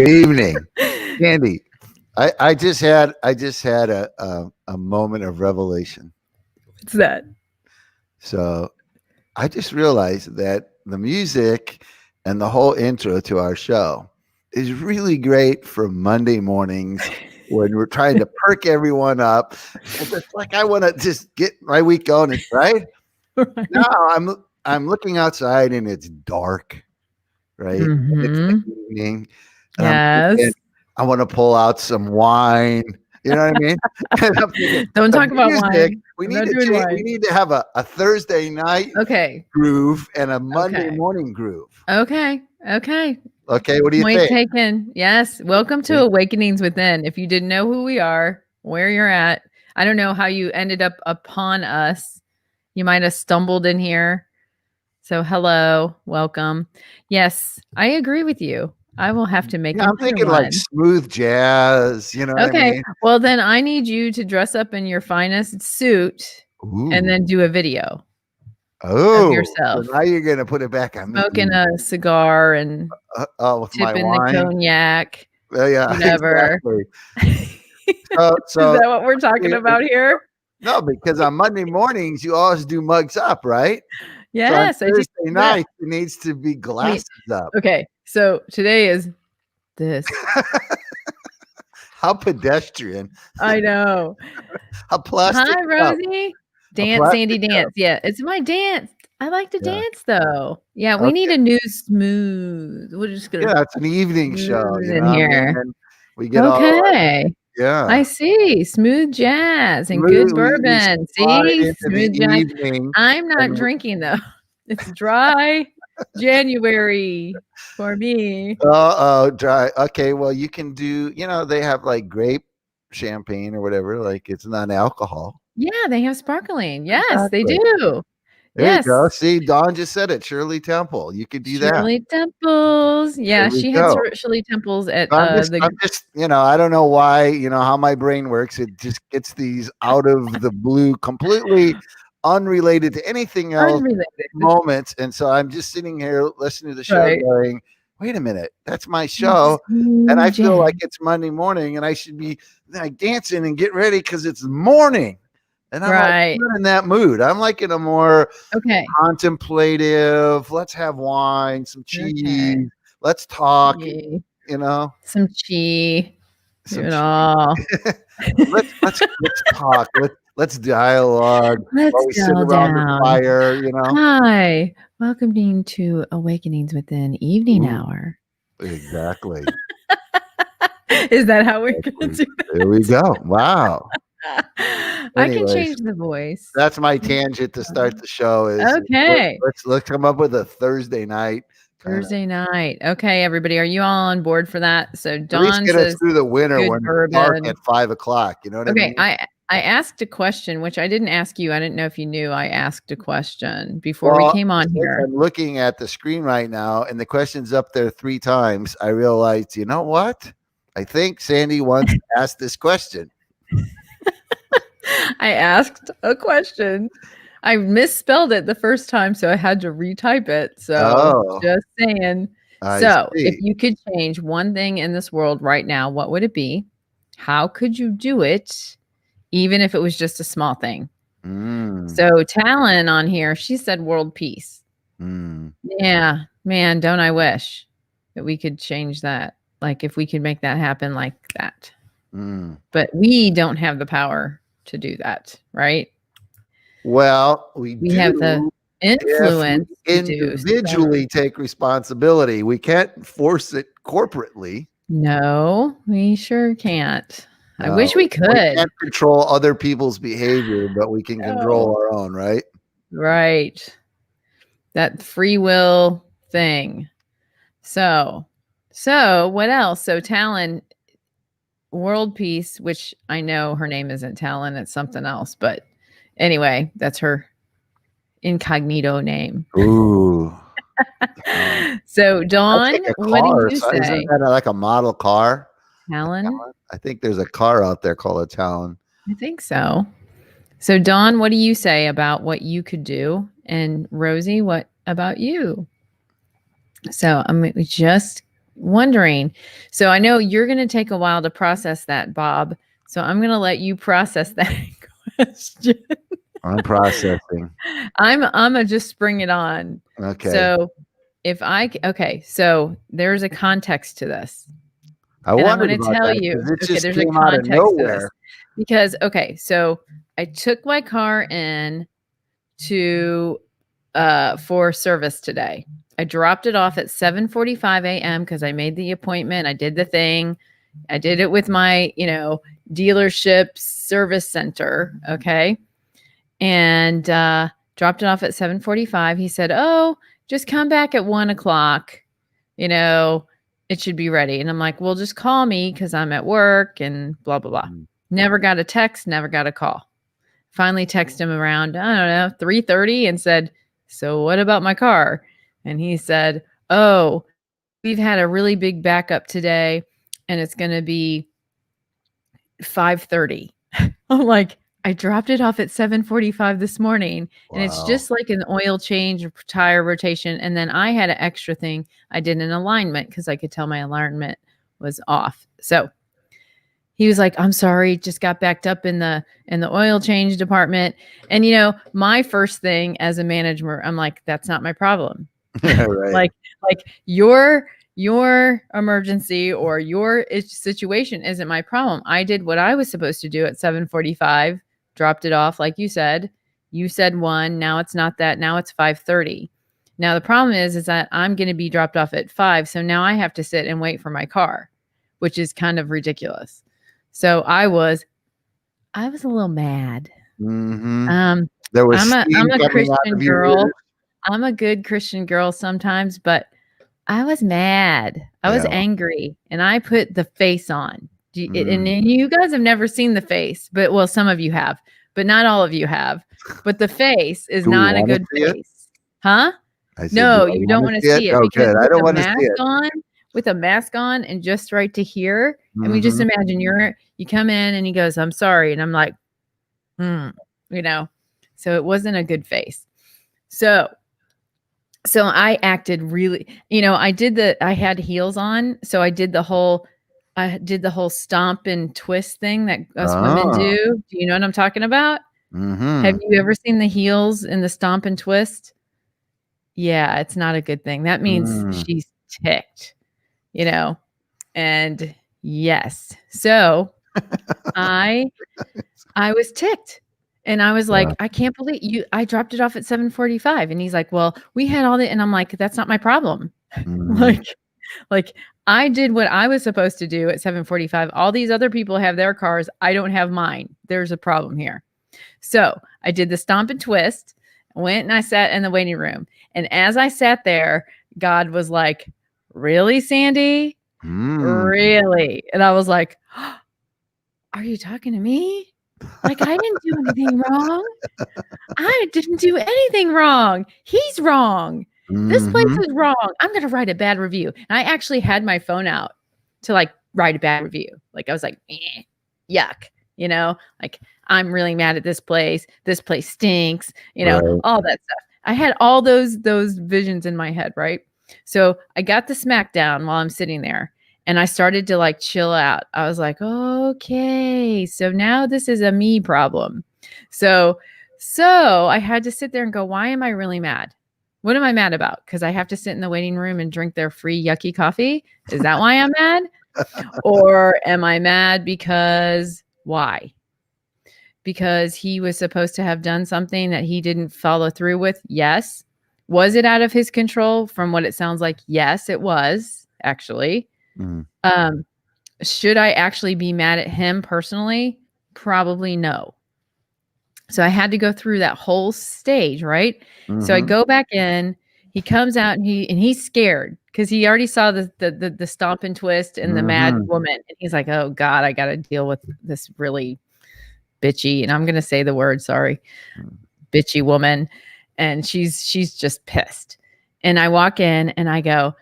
Good evening, Candy. I just had a moment of revelation. What's that? So I just realized that the music and the whole intro to our show is really great for Monday mornings when we're trying to perk everyone up. And it's like I want to just get my week going, right? Right. Now I'm looking outside and it's dark, right? And it's the Mm-hmm. evening, and I'm Yes. thinking I want to pull out some wine. You know what I mean? And I'm thinking Don't the talk about music. wine. We I'm need not to doing change. We wine. need to have a Thursday night Okay. groove and a Monday Okay. morning groove. Okay. Okay, what do you Point think? taken. Yes. Welcome to Awakenings Within. If you didn't know who we are, where you're at, I don't know how you ended up upon us. You might have stumbled in here. So hello, welcome. Yes, I agree with you. I will have to make Yeah, I'm another thinking like one. smooth jazz. You know what I Okay. mean? Well, then I need you to dress up in your finest suit and then Ooh. do a video of Oh, so yourself now you're gonna put it back on me. smoking a cigar and With my tipping the wine. cognac, Yeah, whatever. exactly. Is So that what we're talking yeah, about here? no, because on Monday mornings you always do mugs up, right? So on Yes, I do Thursday that. night it needs to be Wait, glasses up. okay. So today is this. How pedestrian. I know. A plastic Hi, cup. Rosie. A Dance, Sandy, plastic cup. dance. Yeah, it's my dance. I like to Yeah. dance though. Yeah, we need Okay. a new smooth. We're just gonna Yeah, it's an evening show, smooth you in know what I mean? here. And we get all Okay. yeah. I see. Smooth jazz and good We bourbon. slide See? into the Smooth jazz. evening I'm not and drinking though. It's dry January for me. dry. Okay, well you can do, they have like grape champagne or whatever, like it's non-alcohol. Yeah, they have sparkling. Yes, they Exactly. do. There you go. Yes. See, Dawn just said it. Shirley Temple. You could do that. Shirley Temples. There Yeah, we she had go. Shirley Temples at So the I'm just, I don't know why, how my brain works. It just gets these out of the blue, completely unrelated to anything else unrelated. moments. And so I'm just sitting here listening to the show Right. going, wait a minute, that's my show. And I feel like it's Monday morning and I should be like dancing and get ready because it's morning. And I'm like, Right. not in that mood. I'm like in a more Okay. contemplative, let's have wine, some cheese, Okay. let's talk, Yay. some Some chi. some Do it all. let's talk. Let's dialogue Let's while we sit dial around the down. fire, Hi. Welcome to Awakenings Within Evening Ooh. Hour. Exactly. Is that how we're gonna do that? There we go. Wow. I can Anyways, change the voice. that's my tangent to start the show is Okay. let's come up with a Thursday night. Thursday night. Okay, everybody, are you all on board for that? So At least Dawn get us says through the winter good when it's dark bourbon. at 5:00. You know what I Okay, mean? I asked a question, which I didn't ask you. I didn't know if you knew I asked a question before we came on here. I'm looking at the screen right now, and the question's up there 3 times. I realized, you know what? I think Sandy wants to ask this question. I asked a question. I misspelled it the first time, so I had to retype it. So just saying. If you could change one thing in this world right now, what would it be? How could you do it, even if it was just a small thing? So Talon on here, she said world peace. Yeah, man, don't I wish that we could change that? Like if we could make that happen like that. But we don't have the power to do that, right? Well, we have the influence if we individually take responsibility. We can't force it corporately. No, we sure can't. I wish we could. We can't control other people's behavior, but we can control our own, right? Right. That free will thing. So what else? So Talon, world peace, which I know her name isn't Talon, it's something else, but anyway, that's her incognito name. Ooh. So Dawn, what do you say? Isn't that like a model car? Talon? I think there's a car out there called a Talon. I think so. So Dawn, what do you say about what you could do? And Rosie, what about you? So I'm just wondering. So I know you're going to take a while to process that, Bob. So I'm going to let you process that question. I'm processing. I'm gonna just spring it on. Okay. So so there's a context to this. I want to tell you. Okay, there's a context to this. Because so I took my car in to for service today. I dropped it off at 7:45 a.m. because I made the appointment. I did the thing. I did it with my, dealership service center. Okay. And dropped it off at 7:45. He said, "Oh, just come back at 1:00. It should be ready." And I'm like, "Well, just call me because I'm at work and blah, blah, blah." Never got a text, never got a call. Finally texted him around, I don't know, 3:30 and said, "So what about my car?" And he said, "Oh, we've had a really big backup today and it's going to be 5:30. I'm like, I dropped it off at 7:45 this morning. Wow. And it's just like an oil change, tire rotation. And then I had an extra thing. I did an alignment because I could tell my alignment was off. So he was like, "I'm sorry, just got backed up in the oil change department." And my first thing as a manager, I'm like, that's not my problem. Right. like your emergency or your situation isn't my problem. I did what I was supposed to do at 7:45, dropped it off. Like you said 1, now it's not that. Now it's 5:30. Now the problem is that I'm going to be dropped off at 5. So now I have to sit and wait for my car, which is kind of ridiculous. So I was a little mad. Mm-hmm. There was I'm a Christian girl. I'm a good Christian girl sometimes, but I was mad. I was angry, and I put the face on. And you guys have never seen the face, but some of you have, but not all of you have. But the face is not a good face. Huh? No, you don't want to see it because I don't want to see it. With a mask on and just right to here. I mean, just imagine you come in and he goes, "I'm sorry." And I'm like, so it wasn't a good face. So I acted really, I had heels on. So I did the whole stomp and twist thing that us women do. Do you know what I'm talking about? Mm-hmm. Have you ever seen the heels and the stomp and twist? Yeah, it's not a good thing. That means she's ticked, and yes. So I was ticked. And I was like, I can't believe you. I dropped it off at 7:45. And he's like, "Well, we had all that." And I'm like, that's not my problem. Like I did what I was supposed to do at 7:45. All these other people have their cars. I don't have mine. There's a problem here. So I did the stomp and twist, went and I sat in the waiting room. And as I sat there, God was like, "Really, Sandy? Really?" And I was like, "Are you talking to me? Like, I didn't do anything wrong. I didn't do anything wrong. He's wrong. This place is wrong. I'm going to write a bad review." And I actually had my phone out to write a bad review. Like I was like, yuck, like I'm really mad at this place. This place stinks, all that stuff. I had all those visions in my head. Right. So I got the smack down while I'm sitting there. And I started to chill out. I was like, okay, so now this is a me problem. So I had to sit there and go, why am I really mad? What am I mad about? Because I have to sit in the waiting room and drink their free yucky coffee. Is that why I'm mad? Or am I mad because why? Because he was supposed to have done something that he didn't follow through with? Yes. Was it out of his control? From what it sounds like, yes, it was actually. Should I actually be mad at him personally? Probably no. So I had to go through that whole stage, right? So I go back in, he comes out and he's scared because he already saw the stomp and twist and the mad woman. And he's like, "Oh God, I got to deal with this really bitchy," and I'm going to say the word, sorry, bitchy woman. And she's just pissed. And I walk in and I go,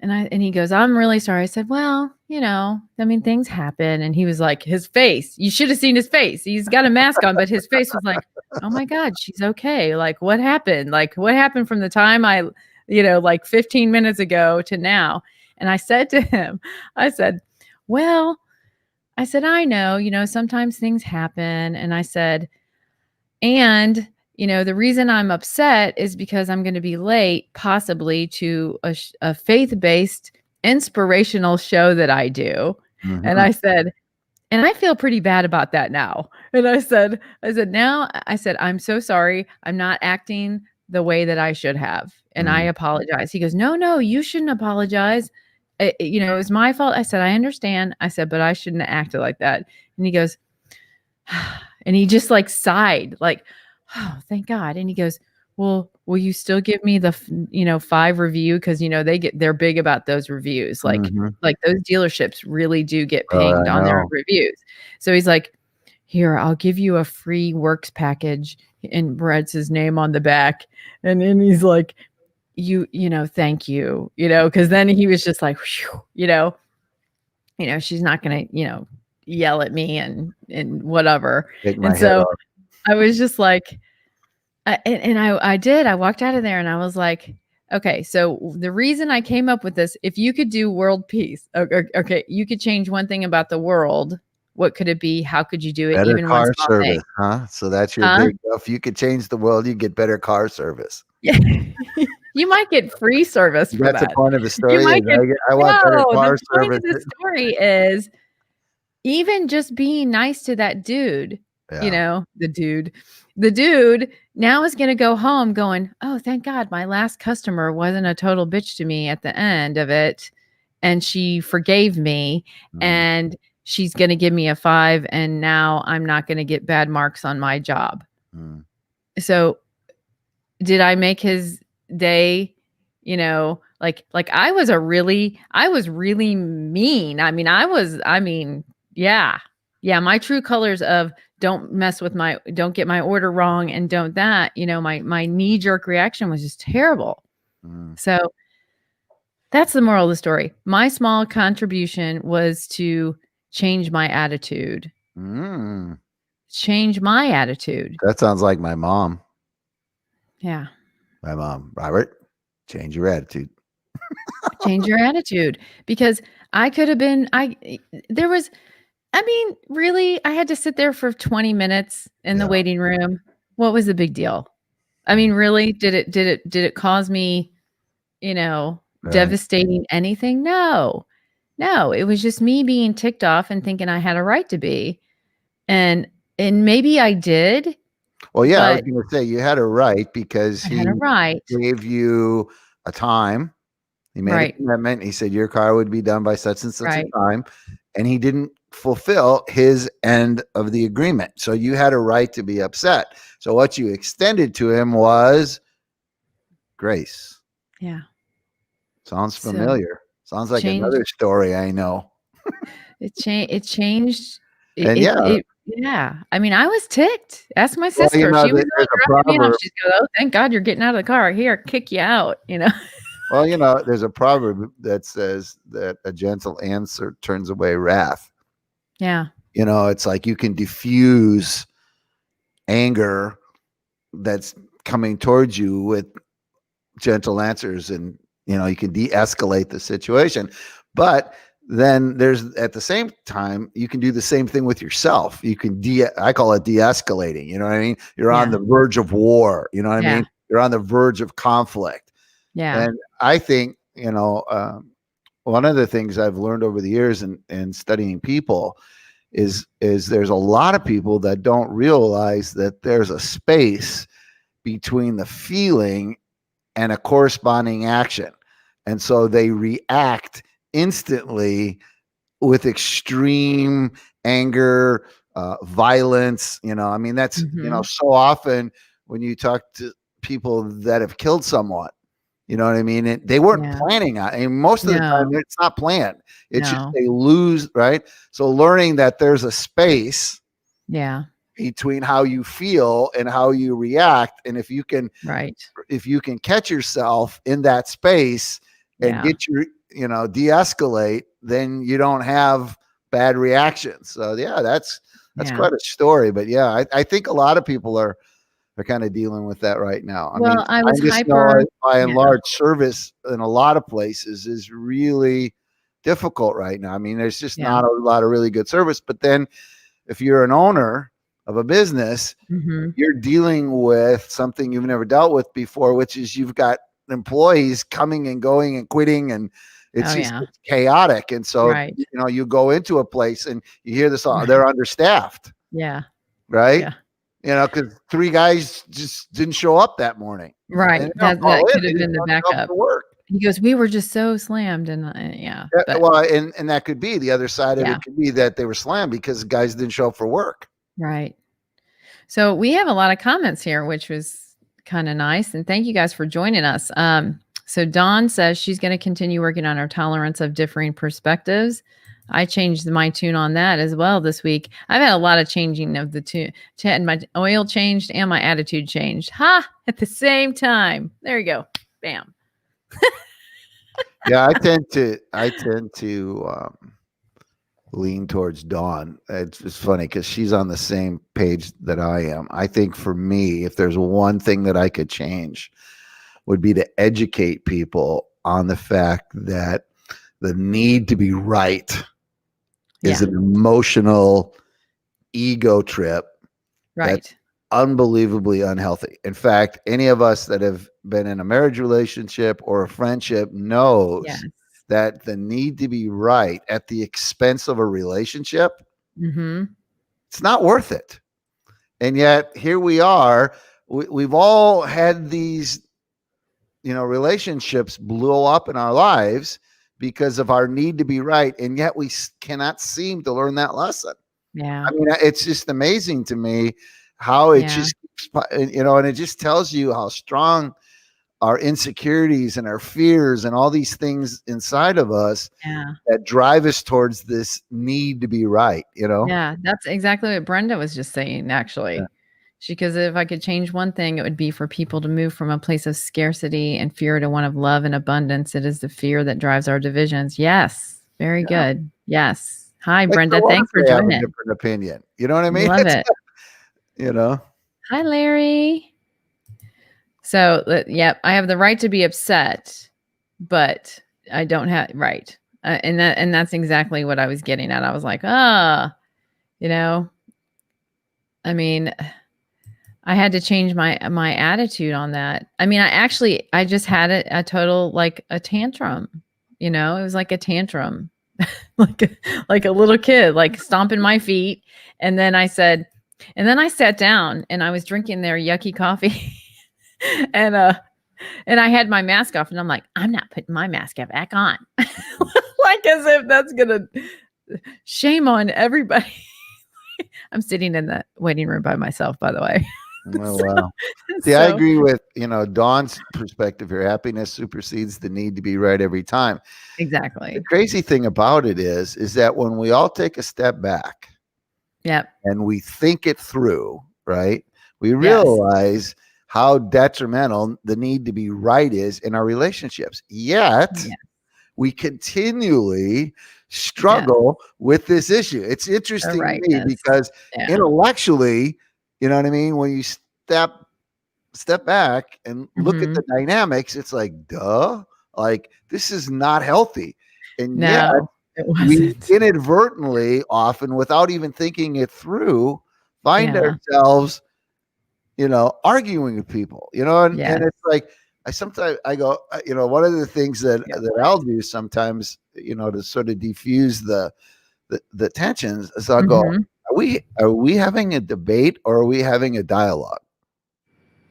and he goes, "I'm really sorry." I said, "Well, things happen." And he was like, his face, you should have seen his face. He's got a mask on, but his face was like, "Oh my God, she's okay. Like, what happened? Like, what happened from the time I like 15 minutes ago to now. And I said to him, I said, well, I know, sometimes things happen. And I said, and, the reason I'm upset is because I'm going to be late, possibly to a faith-based inspirational show that I do. Mm-hmm. And I said, and I feel pretty bad about that now. And I said, I'm so sorry. I'm not acting the way that I should have. And I apologize. He goes, no, you shouldn't apologize. It was my fault. I said, I understand. I said, but I shouldn't have acted like that. And he goes, and he just like sighed, like, oh, thank God. And he goes, well, will you still give me the 5 review? Cause they're big about those reviews. Like those dealerships really do get pinged on their reviews. So he's like, here, I'll give you a free works package, and writes his name on the back. And then he's like, thank you, cause then he was just like, whew, she's not going to, yell at me and whatever. And so I was just like, I walked out of there and I was like, okay, so the reason I came up with this, if you could do world peace, okay, you could change one thing about the world, what could it be? How could you do it? Better car service, huh? So that's your big, if you could change the world, you get better car service. Yeah. You might get free service for that's that. The point of the story. I want better car service. The point of the story is even just being nice to that dude, the dude now is going to go home going, oh, thank God my last customer wasn't a total bitch to me at the end of it. And she forgave me and she's going to give me a 5. And now I'm not going to get bad marks on my job. So did I make his day, like I was really mean. Yeah. My true colors of don't get my order wrong and don't that, my knee jerk reaction was just terrible. So that's the moral of the story. My small contribution was to change my attitude. Change my attitude. That sounds like my mom. Yeah. My mom, Robert, change your attitude. Change your attitude, because I could have been, really, I had to sit there for 20 minutes in the waiting room. What was the big deal? Really, did it cause me, devastating anything? No, it was just me being ticked off and thinking I had a right to be. And maybe I did. Well, yeah, I was going to say you had a right because he gave you a time. He made a commitment. He said your car would be done by such and such a time, and he didn't fulfill his end of the agreement. So you had a right to be upset. So what you extended to him was grace. Yeah. Sounds familiar. Sounds like another story I know. It changed. Yeah. I was ticked. Ask my sister. She was me off. She's going, oh, thank God you're getting out of the car. Here, kick you out, Well, there's a proverb that says that a gentle answer turns away wrath. Yeah. It's like you can diffuse anger that's coming towards you with gentle answers, and you can de-escalate the situation. But then there's, at the same time, you can do the same thing with yourself. You can I call it de-escalating. You know what I mean? You're on the verge of war. You know what I mean? You're on the verge of conflict. Yeah. And I think, one of the things I've learned over the years in studying people is there's a lot of people that don't realize that there's a space between the feeling and a corresponding action. And so they react instantly with extreme anger, violence. That's, so often when you talk to people that have killed someone, you know what I mean? They weren't planning on it. Most of the time, it's not planned. It's just they lose, right? So learning that there's a space between how you feel and how you react. And if you can catch yourself in that space and get your, de-escalate, then you don't have bad reactions. So that's quite a story. But I think a lot of people are they're kind of dealing with that right now. Well, I I was just know hyper. by and large, service in a lot of places is really difficult right now. I mean, there's just not a lot of really good service. But then if you're an owner of a business, you're dealing with something you've never dealt with before, which is you've got employees coming and going and quitting, and it's it's chaotic. And so, you know, you go into a place and you hear this all, they're understaffed. Yeah. Right. Yeah. You know, because 3 guys just didn't show up that morning. Right. That could have been the backup. He goes, we were just so slammed. And well, and that could be the other side of it, could be that they were slammed because guys didn't show up for work. Right. So we have a lot of comments here, which was kind of nice. And thank you guys for joining us. So Dawn says she's going to continue working on her tolerance of differing perspectives. I changed my tune on that as well this week. I've had a lot of changing of the tune. My oil changed and my attitude changed. At the same time. There you go. Bam. Yeah, I tend to lean towards Dawn. It's funny because she's on the same page that I am. I think for me, if there's one thing that I could change, would be to educate people on the fact that the need to be right is an emotional ego trip. Right. That's unbelievably unhealthy. In fact, any of us that have been in a marriage relationship or a friendship knows that the need to be right at the expense of a relationship, it's not worth it. And yet here we are. We've all had these, you know, relationships blow up in our lives because of our need to be right. And yet we cannot seem to learn that lesson. Yeah. I mean, it's just amazing to me how it just, you know, and it just tells you how strong our insecurities and our fears and all these things inside of us that drive us towards this need to be right, you know? Yeah, that's exactly what Brenda was just saying, actually. Yeah. Because if I could change one thing, it would be for people to move from a place of scarcity and fear to one of love and abundance. It is the fear that drives our divisions. Yes. Very good. Yes. Hi, Brenda. Thanks for joining. A different opinion. You know what I mean? Love it. You know? Hi, Larry. So, I have the right to be upset, but I don't have and that's exactly what I was getting at. I was like, you know, I mean, I had to change my attitude on that. I mean, I just had a total, like a tantrum, you know, it was like a tantrum, like a little kid, like stomping my feet. And then I sat down and I was drinking their yucky coffee and I had my mask off and I'm like, I'm not putting my mask back on. Like as if that's going to shame on everybody. I'm sitting in the waiting room by myself, by the way. Oh, wow. See, I agree with, you know, Dawn's perspective here. Happiness supersedes the need to be right every time. Exactly. The crazy thing about it is that when we all take a step back and we think it through, right, we realize how detrimental the need to be right is in our relationships. Yet we continually struggle with this issue. It's interesting to me because intellectually, you know what I mean? When you step back and look at the dynamics, it's like, duh, like this is not healthy. And yet we inadvertently, often without even thinking it through, find ourselves, you know, arguing with people, you know, and it's like, I go, you know, one of the things that I'll do sometimes, you know, to sort of diffuse the tensions is I'll go, are we having a debate or are we having a dialogue?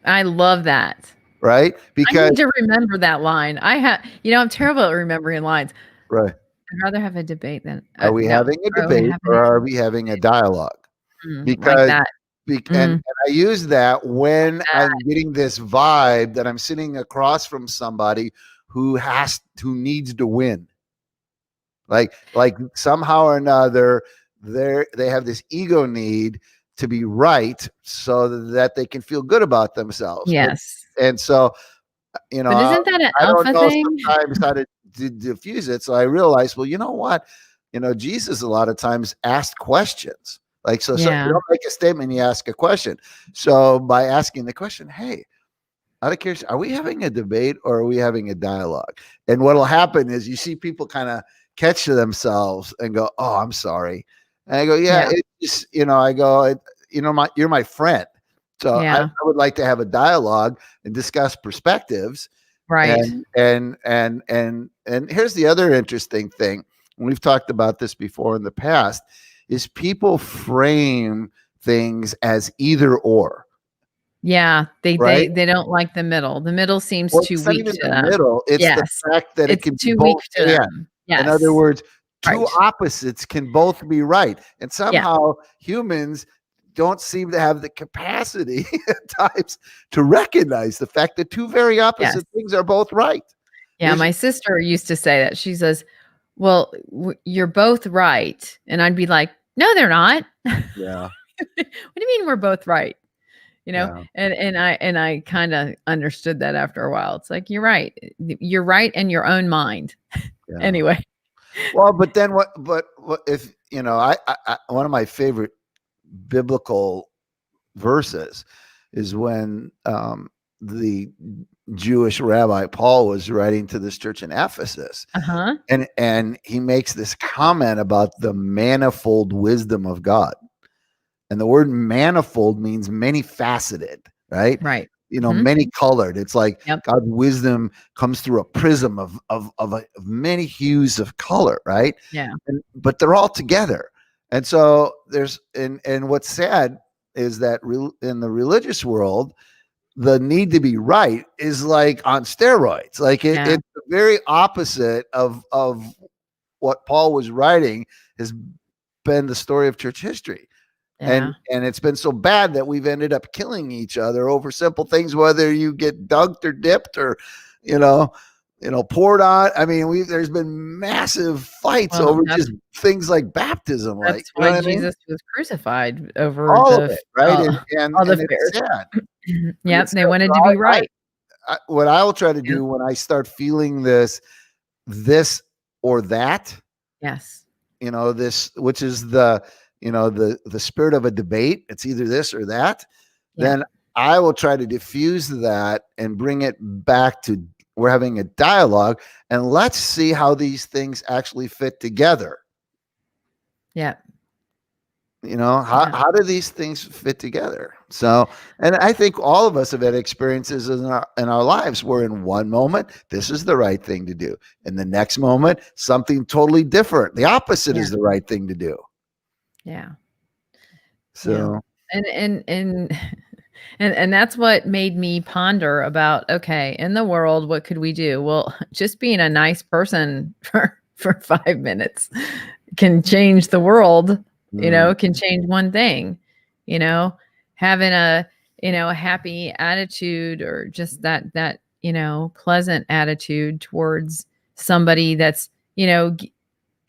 I love that. Right? Because I need to remember that line. I'm terrible at remembering lines. Right. I'd rather have a debate than are we having a debate or are we having a dialogue? Because like that. And I use that when I'm getting this vibe that I'm sitting across from somebody who needs to win. Like somehow or another, they have this ego need to be right so that they can feel good about themselves. Yes. And so, you know, but isn't that an alpha thing? Sometimes how to diffuse it. So I realized, well, you know what? You know, Jesus a lot of times asked questions. Like, so you don't make a statement, you ask a question. So by asking the question, hey, out of curiosity, are we having a debate or are we having a dialogue? And what'll happen is you see people kind of catch to themselves and go, oh, I'm sorry. And I go, yeah. It's just, I go, you're my friend. So I would like to have a dialogue and discuss perspectives. Right. And here's the other interesting thing. We've talked about this before in the past, is people frame things as either or. Yeah, they don't like the middle. The middle seems too weak to them. Middle. It's the fact that it can be both weak to them. Yes. In other words, two opposites can both be right. And somehow humans don't seem to have the capacity at times to recognize the fact that two very opposite things are both right. Yeah, my sister used to say that. She says, well, you're both right. And I'd be like, no, they're not. Yeah. What do you mean we're both right? And I kind of understood that after a while. It's like, you're right in your own mind. Anyway. Well, but then what if, I one of my favorite biblical verses is when the Jewish rabbi Paul was writing to this church in Ephesus. And he makes this comment about the manifold wisdom of God. And the word manifold means many faceted, right? Right. Many colored. It's like God's wisdom comes through a prism of many hues of color, right? Yeah. But they're all together. And so and what's sad is that in the religious world, the need to be right is like on steroids. Like it's the very opposite of what Paul was writing has been the story of church history. And it's been so bad that we've ended up killing each other over simple things, whether you get dunked or dipped or, poured on. I mean, there's been massive fights over just things like baptism. That's why Jesus was crucified over all of it, right? And all the it's sad. Yep, they wanted to be right. What I will try to do when I start feeling this or that, this, which is the spirit of a debate, it's either this or that, then I will try to diffuse that and bring it back to we're having a dialogue and let's see how these things actually fit together. Yeah. How do these things fit together? So, and I think all of us have had experiences in our lives where in one moment, this is the right thing to do. In the next moment, something totally different. The opposite is the right thing to do. Yeah. So, and that's what made me ponder about, okay, in the world, what could we do? Well, just being a nice person for 5 minutes can change the world, can change one thing, having a happy attitude or just that, pleasant attitude towards somebody that's,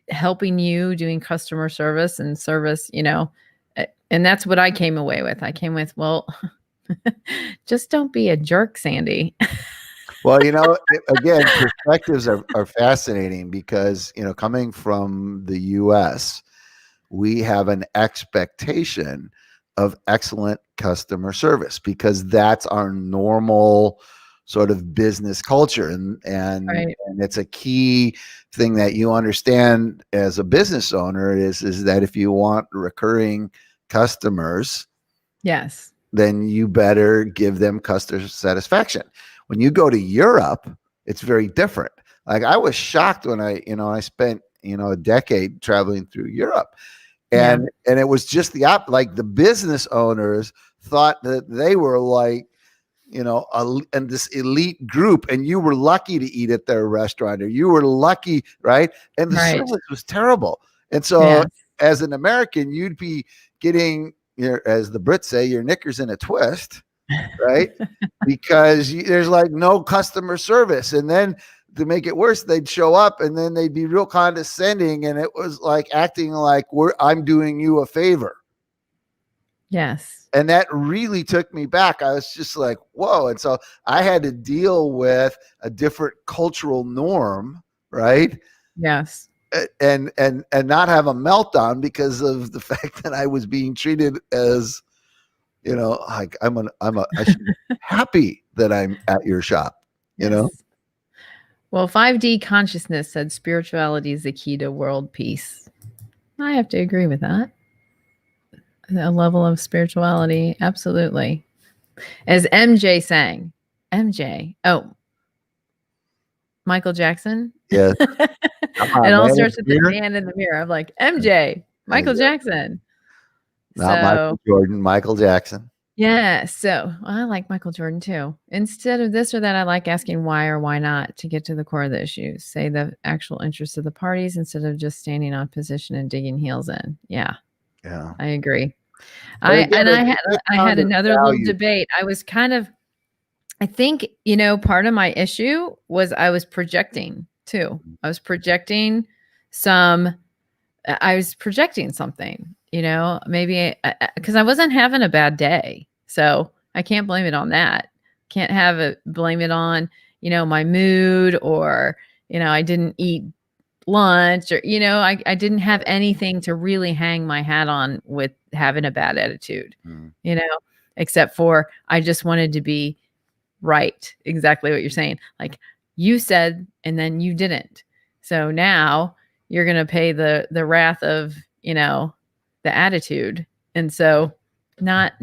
helping you, doing customer service and service, and that's what I came away with. I came with, well, just don't be a jerk, Sandy. Well, again, perspectives are fascinating because, coming from the US, we have an expectation of excellent customer service because that's our normal sort of business culture. And it's a key thing that you understand as a business owner is that if you want recurring customers, then you better give them customer satisfaction. When you go to Europe, it's very different. Like I was shocked when I spent, a decade traveling through Europe and it was just like the business owners thought that they were like, and this elite group, and you were lucky to eat at their restaurant, or you were lucky, right? And the service was terrible. And so, as an American, you'd be getting as the Brits say, your knickers in a twist, right? Because there's like no customer service, and then to make it worse, they'd show up, and then they'd be real condescending, and it was like acting like I'm doing you a favor. Yes. And that really took me back. I was just like, whoa. And so I had to deal with a different cultural norm, right? Yes. and not have a meltdown because of the fact that I was being treated as, like I should be happy that I'm at your shop, Yes. Well, 5D consciousness said spirituality is the key to world peace. I have to agree with that. A level of spirituality, absolutely. As MJ sang, Michael Jackson. Yeah. It all starts with the man in the mirror. I'm like, MJ, Michael Jackson. Not Michael Jordan, Michael Jackson. Yeah. So I like Michael Jordan too. Instead of this or that, I like asking why or why not to get to the core of the issue. Say the actual interests of the parties instead of just standing on position and digging heels in. Yeah. Yeah. I agree. I had another little debate. I was kind of, I think, part of my issue was I was projecting too. I was projecting something, maybe because I wasn't having a bad day. So I can't blame it on that. Can't blame it on, my mood or, I didn't eat lunch or, I didn't have anything to really hang my hat on with having a bad attitude, except for I just wanted to be right. Exactly what you're saying. Like you said, and then you didn't. So now you're going to pay the wrath of, the attitude. And so not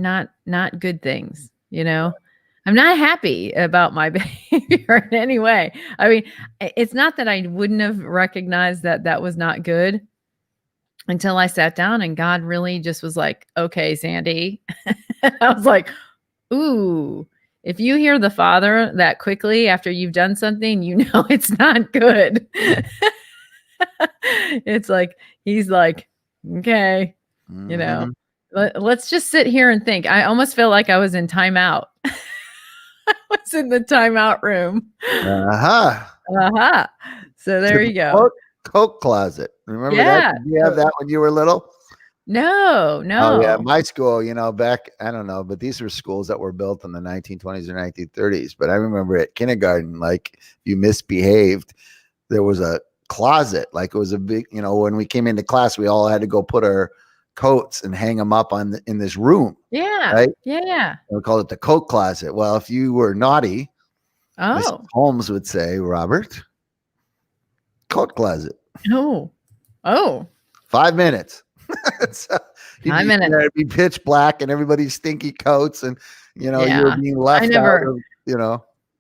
good things, I'm not happy about my behavior in any way. I mean, it's not that I wouldn't have recognized that was not good until I sat down and God really just was like, okay, Sandy. I was like, ooh, if you hear the Father that quickly after you've done something, it's not good. It's like, he's like, okay, let's just sit here and think. I almost feel like I was in timeout. I was in the timeout room. So there you go. Coke closet. Remember that? Did you have that when you were little? No. Oh yeah, my school, back, I don't know, but these were schools that were built in the 1920s or 1930s. But I remember at kindergarten, like if you misbehaved, there was a closet. Like it was a big, when we came into class, we all had to go put our coats and hang them up in this room. Yeah. Right? Yeah. We called it the coat closet. Well, if you were naughty, Mrs. Holmes would say, Robert, coat closet. Oh. 5 minutes. So 5 minutes. It'd be pitch black and everybody's stinky coats, and you were being left out of,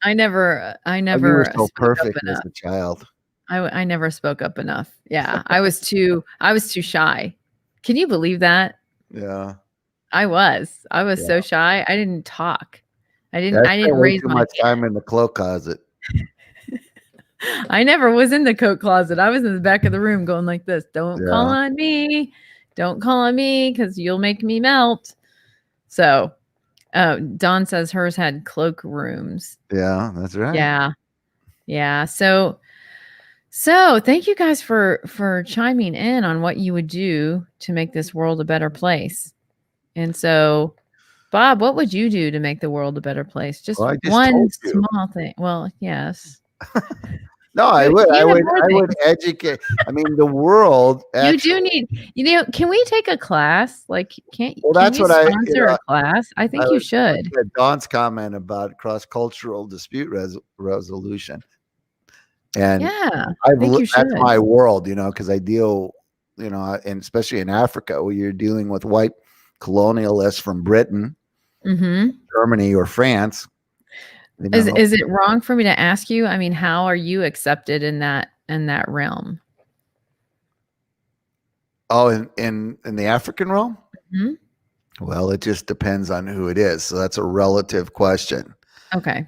I never you were so perfect as a child. I never spoke up enough. Yeah. I was too shy. Can you believe that? Yeah. I was so shy. I didn't talk. I didn't raise too much time in the cloak closet. I never was in the coat closet. I was in the back of the room going like this. Don't call on me. Don't call on me because you'll make me melt. So Dawn says hers had cloak rooms. Yeah, that's right. Yeah. So thank you guys for chiming in on what you would do to make this world a better place. And so, Bob, what would you do to make the world a better place? Just one small thing. Well, yes. No, I would educate. I mean, the world. Actually, you do need. Can we take a class? Like, that's what sponsor a class? I think you should. Dawn's comment about cross-cultural dispute resolution, and that's my world. Because I deal, and especially in Africa, where you're dealing with white colonialists from Britain, Germany, or France. Is it wrong for me to ask you? I mean, how are you accepted in that realm? Oh, in the African realm? Mm-hmm. Well, it just depends on who it is. So that's a relative question. Okay.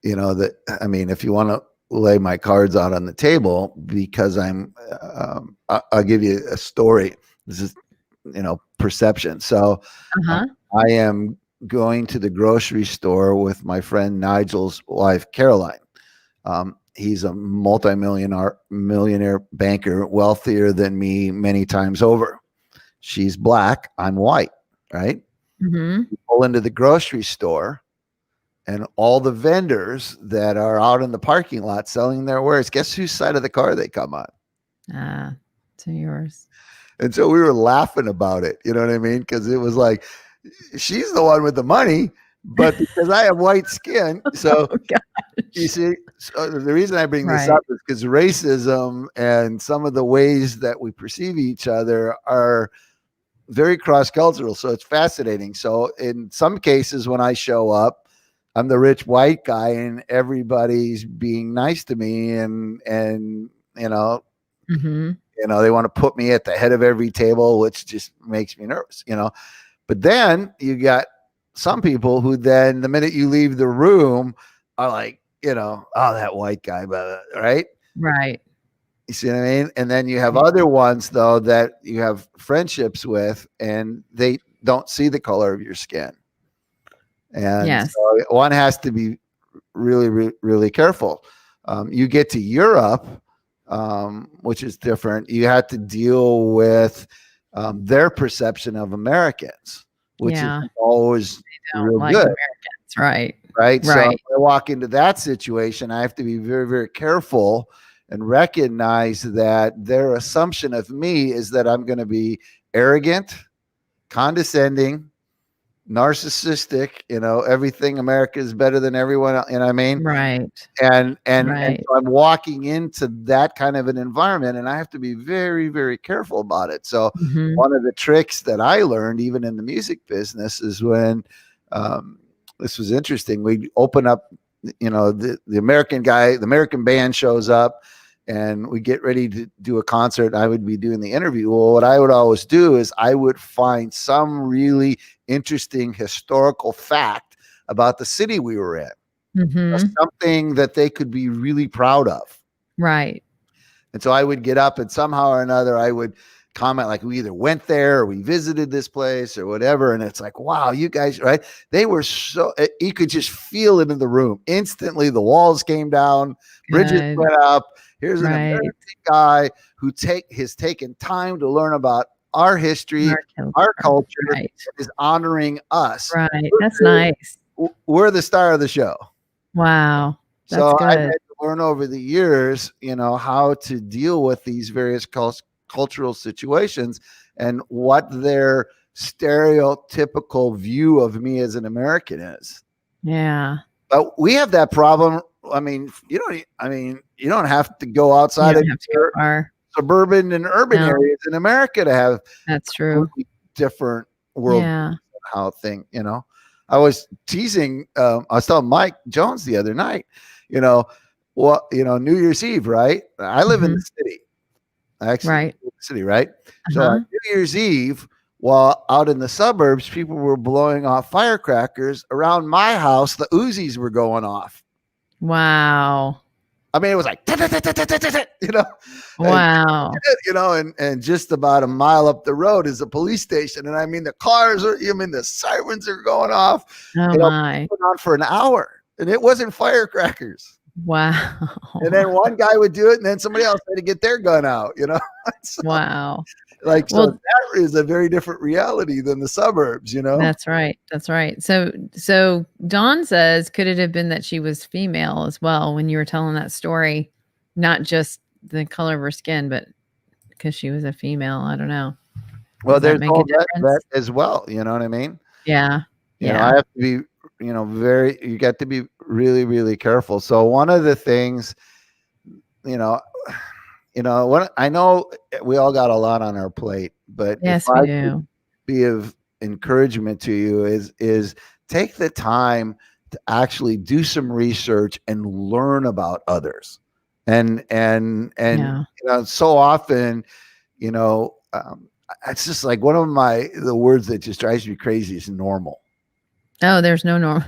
If you want to lay my cards out on the table, because I'll give you a story. This is, perception. So I am going to the grocery store with my friend Nigel's wife, Caroline. He's a millionaire banker, wealthier than me many times over. She's black. I'm white, right? Mm-hmm. We pull into the grocery store, and all the vendors that are out in the parking lot selling their wares, guess whose side of the car they come on? To yours. And so we were laughing about it. You know what I mean? Because it was like, she's the one with the money, but because I have white skin. So you see, so the reason I bring this up is because racism and some of the ways that we perceive each other are very cross-cultural. So it's fascinating. So in some cases, when I show up, I'm the rich white guy and everybody's being nice to me and you know, they want to put me at the head of every table, which just makes me nervous, But then you got some people who then the minute you leave the room are like, oh, that white guy, right? Right. You see what I mean? And then you have other ones though that you have friendships with and they don't see the color of your skin. And so one has to be really, really careful. You get to Europe, which is different. You have to deal with their perception of Americans, which is always real good. Americans, right? Right. So if I walk into that situation, I have to be very, very careful and recognize that their assumption of me is that I'm going to be arrogant, condescending, narcissistic, everything America is better than everyone else, you know what I mean? Right. And so I'm walking into that kind of an environment and I have to be very, very careful about it. So one of the tricks that I learned even in the music business is when this was interesting. We open up, the American guy, the American band shows up and we get ready to do a concert. I would be doing the interview. Well, what I would always do is I would find some really interesting historical fact about the city we were in, something that they could be really proud of. Right. And so I would get up and somehow or another, I would comment like we either went there or we visited this place or whatever. And it's like, wow, you guys, right? They were you could just feel it in the room. Instantly, the walls came down, bridges went up. Here's an American guy who has taken time to learn about our history, our culture, is honoring us. Right. That's nice. We're the star of the show. Wow. That's so good. I had to learn over the years, how to deal with these various cultural situations and what their stereotypical view of me as an American is. Yeah. But we have that problem. I mean, you don't have to go outside of your suburban and urban areas in America to have that's true different world how thing, I was teasing, I was telling Mike Jones the other night, New Year's Eve, right? I live in the city. I actually live in the city, right? So on New Year's Eve, while out in the suburbs, people were blowing off firecrackers. Around my house, the Uzis were going off. Wow. I mean, it was like, wow. And just about a mile up the road is a police station. And I mean, the the sirens are going off. Oh my. It went on for an hour and it wasn't firecrackers. Wow. And then one guy would do it and then somebody else had to get their gun out, So, wow. So that is a very different reality than the suburbs, That's right. That's right. So Dawn says, could it have been that she was female as well when you were telling that story? Not just the color of her skin, but because she was a female. I don't know. Well, there's all that as well. You know what I mean? Yeah. I have to be, you got to be really, really careful. So one of the things, what I know we all got a lot on our plate, but yes, we do. Be of encouragement to you is take the time to actually do some research and learn about others. And so often, it's just like one of the words that just drives me crazy is normal. Oh, there's no normal.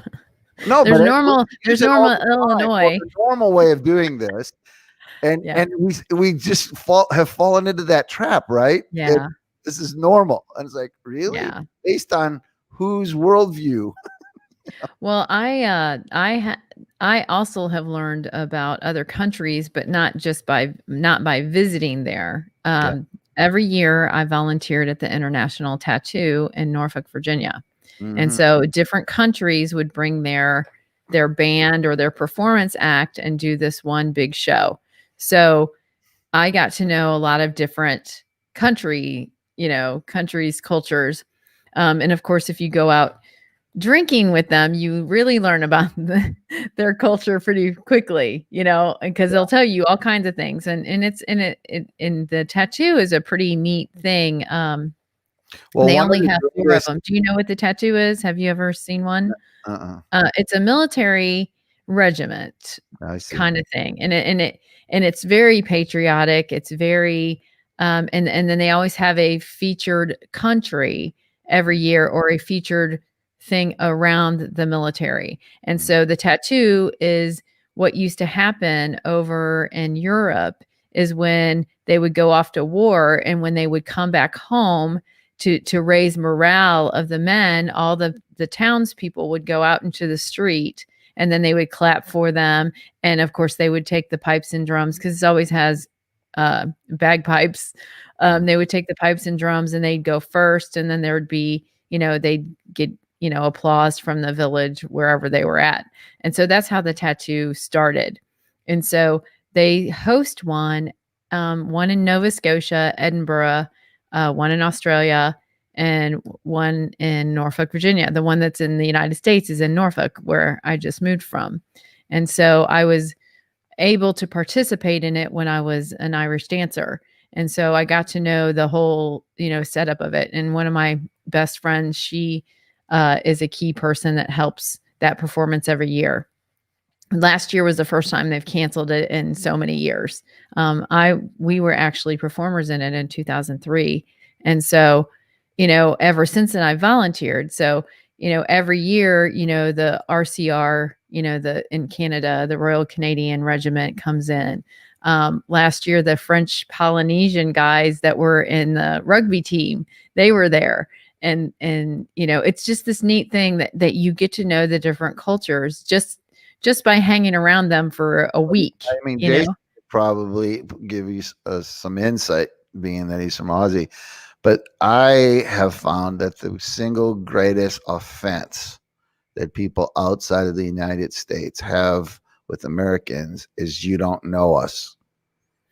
No, there's normal. There's normal Illinois. The normal way of doing this. And we just have fallen into that trap, right? Yeah. And this is normal. And it's like, really? Yeah. Based on whose worldview? Well, I also have learned about other countries, but not by visiting there. Every year I volunteered at the International Tattoo in Norfolk, Virginia. And so different countries would bring their band or their performance act and do this one big show. So I got to know a lot of different countries, cultures. And of course, if you go out drinking with them, you really learn about their culture pretty quickly, because they'll tell you all kinds of things. And it's in the tattoo is a pretty neat thing. Well, They one of only the have 4 of greatest. them. Do you know what the tattoo is? Have you ever seen one? Uh-uh. It's a military regiment I see. kind of thing, and it's very patriotic. It's very, and then they always have a featured country every year or a featured thing around the military. And so the tattoo is what used to happen over in Europe is when they would go off to war, and when they would come back home to raise morale of the men, all the townspeople would go out into the street, and then they would clap for them. And of course, they would take the pipes and drums because it always has bagpipes. They would take the pipes and drums and they'd go first, and then there would be, they'd get, applause from the village wherever they were at. And so that's how the tattoo started. And so they host one in Nova Scotia, Edinburgh, one in Australia, and one in Norfolk, Virginia. The one that's in the United States is in Norfolk, where I just moved from. And so I was able to participate in it when I was an Irish dancer. And so I got to know the whole, setup of it. And one of my best friends, she is a key person that helps that performance every year. Last year was the first time they've canceled it in so many years. We were actually performers in it in 2003. And so, ever since then I volunteered. So, every year, the RCR, in Canada, the Royal Canadian Regiment comes in. Last year, the French Polynesian guys that were in the rugby team, they were there. And it's just this neat thing that you get to know the different cultures just by hanging around them for a week. I mean, Jason could probably give you some insight, being that he's from Aussie. But I have found that the single greatest offense that people outside of the United States have with Americans is you don't know us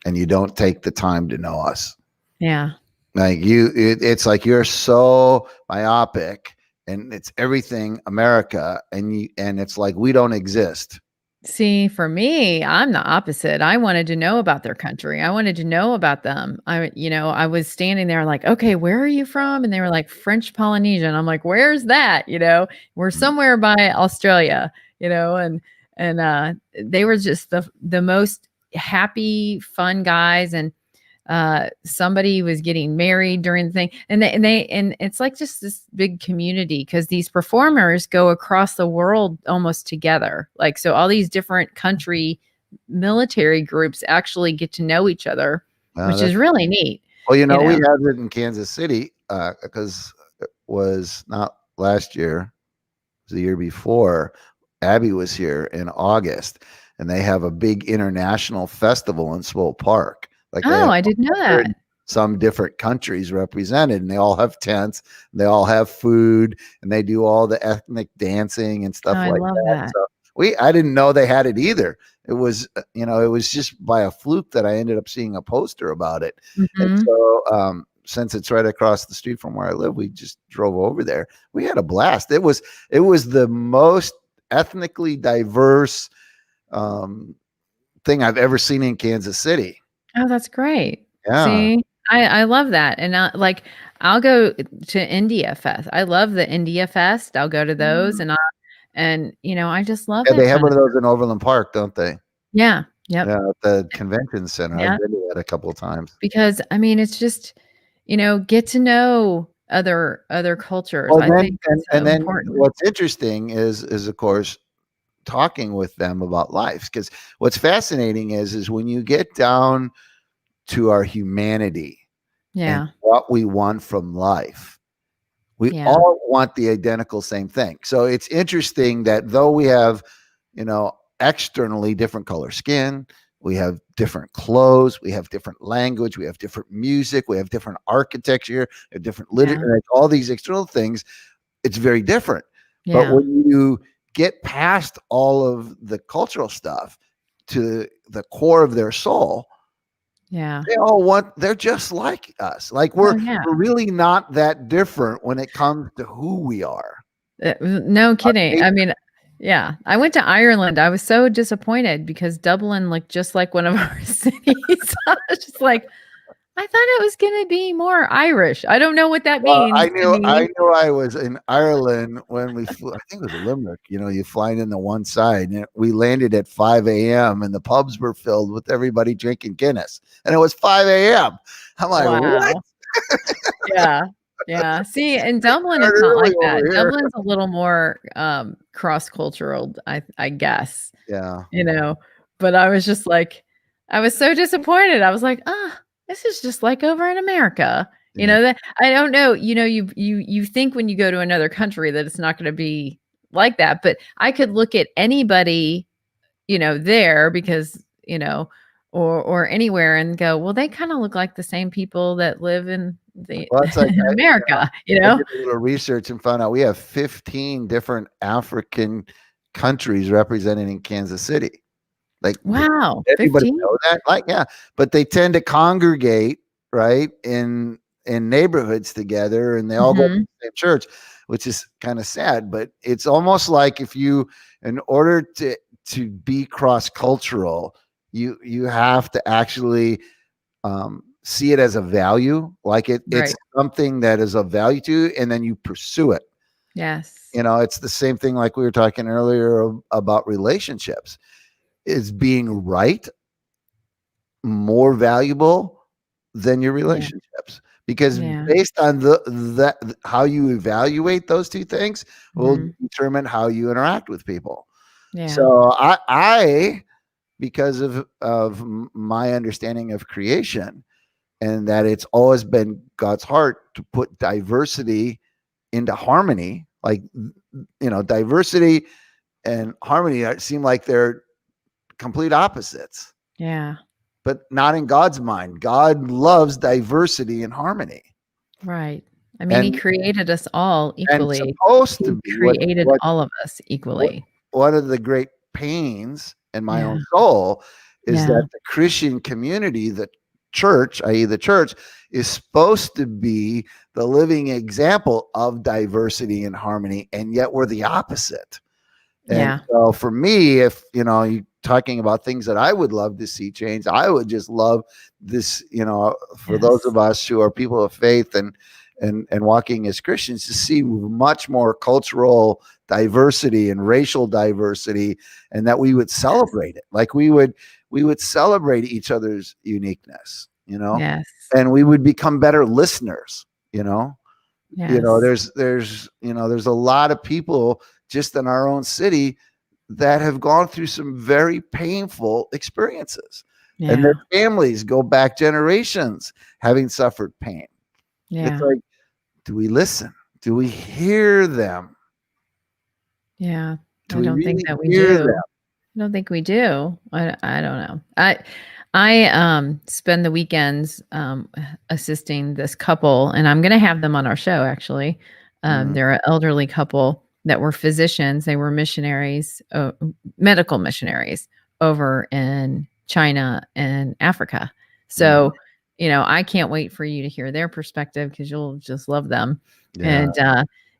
and you don't take the time to know us. Yeah. Like it's like you're so myopic and it's everything America, and it's like we don't exist. See, for me, I'm the opposite. I wanted to know about their country. I wanted to know about them. I was standing there like, okay, where are you from? And they were like, French Polynesian. I'm like, where's that? We're somewhere by Australia, and they were just the most happy, fun guys. And somebody was getting married during the thing, and it's like just this big community because these performers go across the world almost together. Like, so all these different country military groups actually get to know each other, which is really neat. Well, we had it in Kansas City because it was not last year, it was the year before. Abby was here in August, and they have a big international festival in Swope Park. Like, I didn't know that. Some different countries represented, and they all have tents, they all have food, and they do all the ethnic dancing and stuff like that. So I didn't know they had it either. It was, it was just by a fluke that I ended up seeing a poster about it. Mm-hmm. And so, since it's right across the street from where I live, we just drove over there. We had a blast. It was the most ethnically diverse thing I've ever seen in Kansas City. Oh, that's great. Yeah. See, I love that. And I'll go to India Fest. I love the India Fest. I'll go to those, and I just love it. They have one of those in Overland Park, don't they? Yeah. Yep. Yeah, at the convention center. Yeah. I've been to that a couple of times. Because it's just, get to know other cultures. Well, I think and then what's interesting is of course talking with them about life, because what's fascinating is when you get down to our humanity, and what we want from life, we all want the identical same thing. So it's interesting that though we have externally different color skin, we have different clothes, we have different language, we have different music, we have different architecture, we have different literature, all these external things, it's very different. But when you get past all of the cultural stuff to the core of their soul, Yeah. They're just like us. Like Oh, we're yeah. really not that different when it comes to who we are. No kidding. I mean, yeah. I went to Ireland. I was so disappointed because Dublin looked just like one of our cities. I was just like, I thought it was gonna be more Irish. I don't know what that Well, means to me. I knew I was in Ireland when we flew. I think it was Limerick. You know, you flying in the one side. And we landed at 5 a.m. and the pubs were filled with everybody drinking Guinness, and it was 5 a.m. I'm like, what? Wow. Yeah. Yeah. See, in Dublin, it's not like that. Dublin's a little more cross-cultural, I guess. Yeah. You know, but I was just like, I was so disappointed. I was like, this is just like over in America. You know, that I don't know, you know, you think when you go to another country that it's not going to be like that, but I could look at anybody, you know, there because, you know, or anywhere and go, well, they kind of look like the same people that live in it's like in America, you know. I did a little research and found out we have 15 different African countries represented in Kansas City. Like, wow, everybody 15? know that? Like, yeah, but they tend to congregate right in neighborhoods together, and they all go to the same church, which is kind of sad. But it's almost like if you, in order to be cross cultural, you have to actually see it as a value, like it's something that is of value to you, and then you pursue it. Yes. You know, it's the same thing like we were talking earlier about relationships. Is being right more valuable than your relationships? Because based on how you evaluate those two things will determine how you interact with people. So I because of my understanding of creation, and that it's always been God's heart to put diversity into harmony. Like, you know, diversity and harmony seem like they're complete opposites. Yeah. But not in God's mind. God loves diversity and harmony. Right. I mean, he created us all equally. And supposed to be created all of us equally. One of the great pains in my own soul is that the Christian community, the church, i.e. the church, is supposed to be the living example of diversity and harmony, and yet we're the opposite. And so for me, if, you know, you talking about things that I would love to see change, I would just love this, you know, for those of us who are people of faith and walking as Christians, to see much more cultural diversity and racial diversity, and that we would celebrate it. Like we would celebrate each other's uniqueness, you know, and we would become better listeners, you know. You know, there's you know, there's a lot of people just in our own city that have gone through some very painful experiences, and their families go back generations having suffered pain. It's like, do we listen? Do we hear them? Yeah. I don't think that we do. I don't think we do. I don't know. I spend the weekends assisting this couple, and I'm going to have them on our show, actually. They're an elderly couple that were physicians. They were missionaries, medical missionaries over in China and Africa. So, you know, I can't wait for you to hear their perspective, because you'll just love them. And,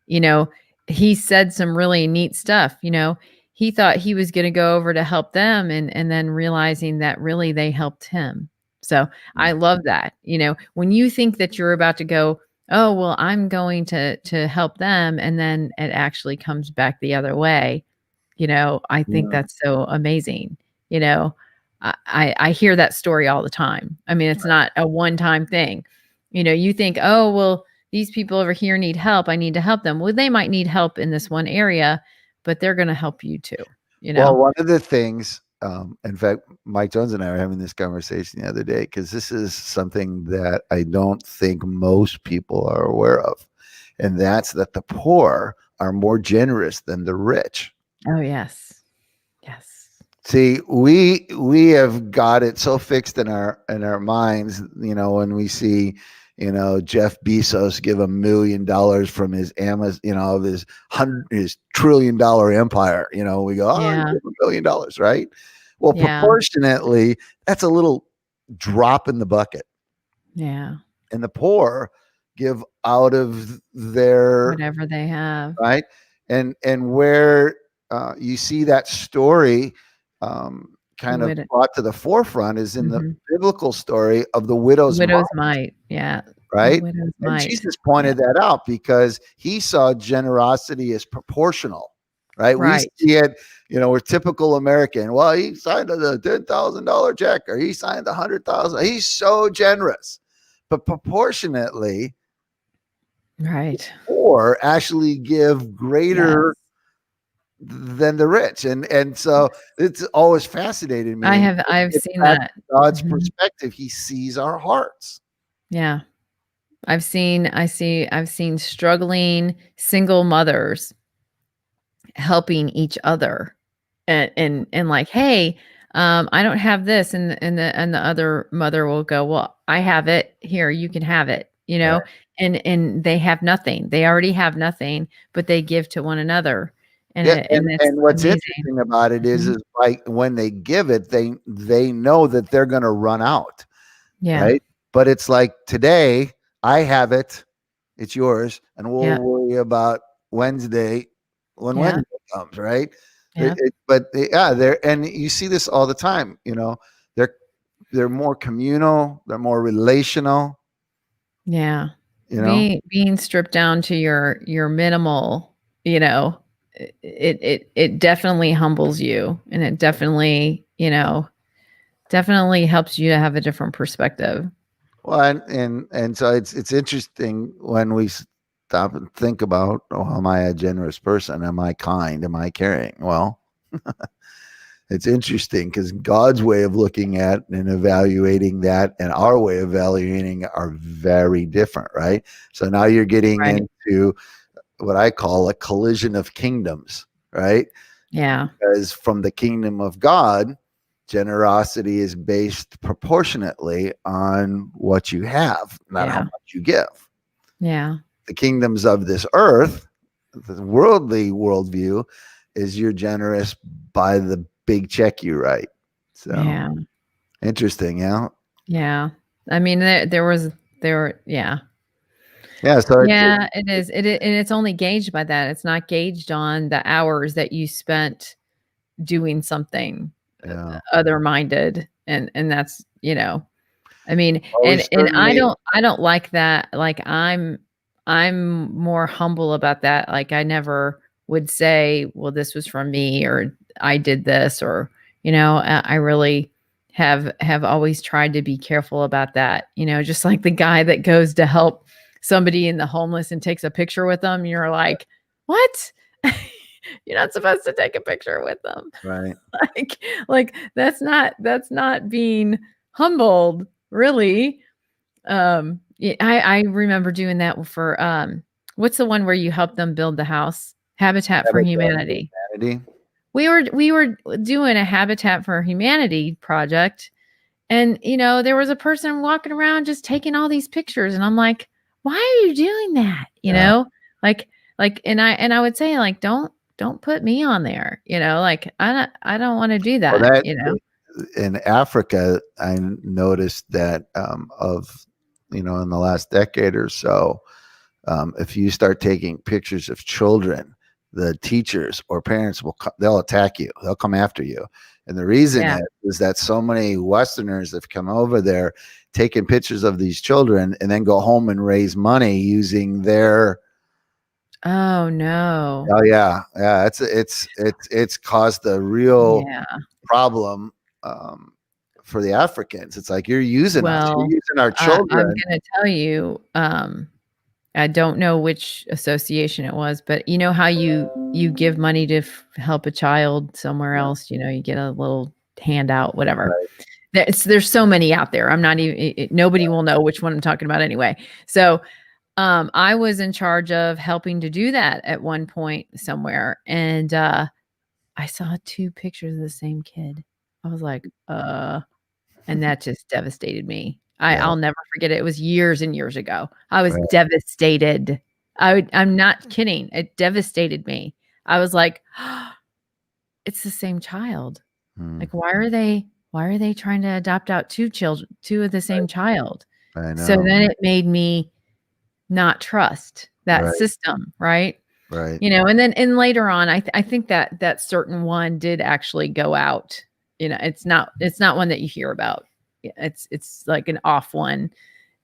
you know, he said some really neat stuff. You know, he thought he was going to go over to help them, and then realizing that really they helped him. So I love that. You know, when you think that you're about to go, oh, well, I'm going to help them, and then it actually comes back the other way. You know, I think that's so amazing. You know, I hear that story all the time. I mean, it's not a one-time thing. You know, you think, oh, well, these people over here need help, I need to help them. Well, they might need help in this one area, but they're going to help you too. You know, well, one of the things, in fact, Mike Jones and I were having this conversation the other day, because this is something that I don't think most people are aware of. And that's that the poor are more generous than the rich. Oh, yes. Yes. See, we have got it so fixed in our minds, you know, when we see, you know, Jeff Bezos give $1 million from his Amazon, you know, his $100 trillion empire, you know, we go, oh, $1 million, right? Well, proportionately, that's a little drop in the bucket. Yeah. And the poor give out of their whatever they have. Right. And where you see that story kind of brought to the forefront is in the biblical story of the widow's mite. Yeah. Right. And Jesus pointed that out because he saw generosity as proportional. Right. We see it, we're typical American. Well, he signed a $10,000 check or he signed $100,000. He's so generous, but proportionately, right, or actually give greater than the rich, and so it's always fascinated me. I've seen that. God's perspective, he sees our hearts. Yeah, I've seen struggling single mothers helping each other, and like, hey, I don't have this, and the other mother will go, well, I have it here, you can have it, Right. and they have nothing. They already have nothing, but they give to one another. And what's interesting about it is like when they give it, they know that they're going to run out. Yeah. Right. But it's like today, I have it, it's yours, and we'll worry about Wednesday when Wednesday comes. Right. Yeah. And you see this all the time. They're more communal. They're more relational. Yeah. Being stripped down to your minimal, it definitely humbles you, and it definitely, definitely helps you to have a different perspective. Well, and so it's interesting when we stop and think about, am I a generous person? Am I kind? Am I caring? Well, it's interesting because God's way of looking at and evaluating that and our way of evaluating are very different, right? So now you're getting into what I call a collision of kingdoms, right? Yeah. Because from the kingdom of God, generosity is based proportionately on what you have, not how much you give. Yeah. The kingdoms of this earth, the worldly worldview, is you're generous by the big check you write. So interesting, yeah. Yeah. I mean, yeah. Yeah. So it is. And it's only gauged by that. It's not gauged on the hours that you spent doing something other-minded. And that's, I mean, and I don't like that. Like I'm more humble about that. Like I never would say, well, this was from me, or I did this, or, I really have always tried to be careful about that. Just like the guy that goes to help somebody in the homeless and takes a picture with them. You're like, what? You're not supposed to take a picture with them. Right. Like that's not being humbled, really. I remember doing that for, what's the one where you help them build the house? Habitat for Humanity. We were doing a Habitat for Humanity project, and there was a person walking around just taking all these pictures, and I'm like, why are you doing that? And I would say, like, don't put me on there. Like I don't want to do that. Well, in Africa, I noticed that in the last decade or so, if you start taking pictures of children, the teachers or parents they'll attack you. They'll come after you. And the reason is that so many Westerners have come over there, taking pictures of these children, and then go home and raise money using their. Oh no. Oh yeah. Yeah. It's caused a real problem for the Africans. It's like you're using us. You're using our children. I'm going to tell you, I don't know which association it was, but you know how you give money to help a child somewhere else, you get a little handout, whatever. Right. There's so many out there. I'm not even, nobody will know which one I'm talking about anyway. So I was in charge of helping to do that at one point somewhere. And I saw 2 pictures of the same kid. I was like, and that just devastated me. I'll never forget it. It was years and years ago. I was devastated. I'm not kidding. It devastated me. I was like, oh, it's the same child. Like, why are they why are they trying to adopt out two of the same child? I So know. then it made me not trust that Right. system, right? Right. And later on, I think that certain one did actually go out. It's not one that you hear about. It's like an off one,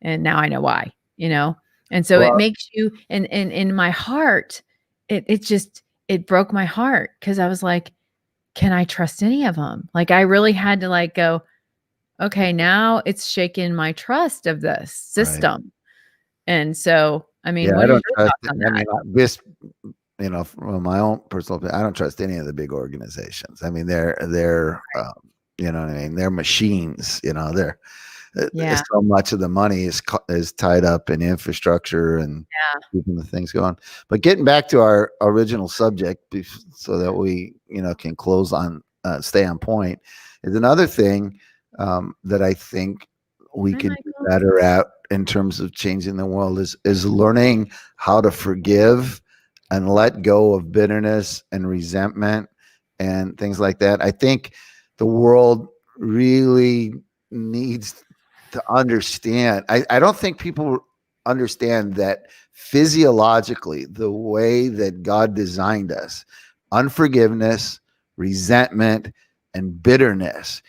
and now I know why. And so it Well, makes you, and in my heart, it broke my heart, because I was like, can I trust any of them? Like, I really had to like go, okay, now it's shaken my trust of this right. system. And so, I mean, Yeah, what I are your don't trust thoughts it. on I that? mean, this, from my own personal opinion, I don't trust any of the big organizations. I mean, they're you know what I mean? They're machines. They're Yeah. so much of the money is tied up in infrastructure and Yeah. keeping the things going. But getting back to our original subject, so that we can close on stay on point, is another thing that I think we Hi, could do Michael. better at in terms of changing the world is learning how to forgive and let go of bitterness and resentment and things like that. I think the world really needs to understand. I don't think people understand that physiologically, the way that God designed us, unforgiveness, resentment, and bitterness